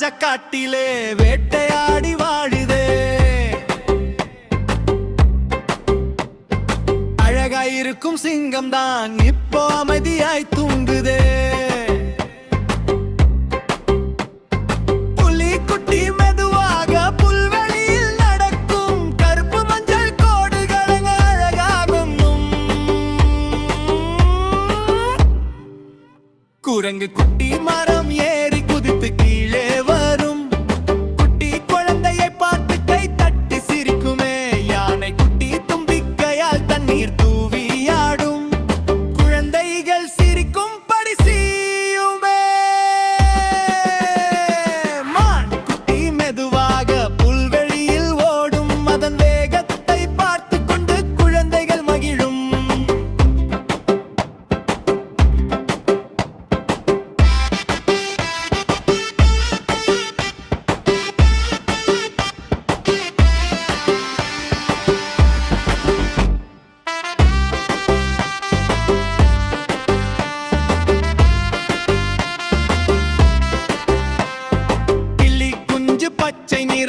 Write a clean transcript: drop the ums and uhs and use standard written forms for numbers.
ராஜகாட்டிலே வேட்டையாடி வாழுதே. அழகாயிருக்கும் சிங்கம் தான் இப்போ அமைதியாய் தூங்குதே. புலி குட்டி மெதுவாக புல்வெளியில் நடக்கும், கருப்பு மஞ்சள் கோடுகள் அழகாகும். குரங்கு குட்டி மரம் ஏறி குதித்து கீழே வரும், குட்டி குழந்தையை பார்த்து கை தட்டி சிரிக்குமே. யானை குட்டி தும்பிக்கையால் தண்ணீர் தூவியாடும், குழந்தைகள் சிரிக்கும்படி செய்யுமே. மான் குட்டி மெதுவாக புல்வெளியில் ஓடும், அதன் வேகத்தை பார்த்து கொண்டு குழந்தைகள் மகிழும். பச்சை நிற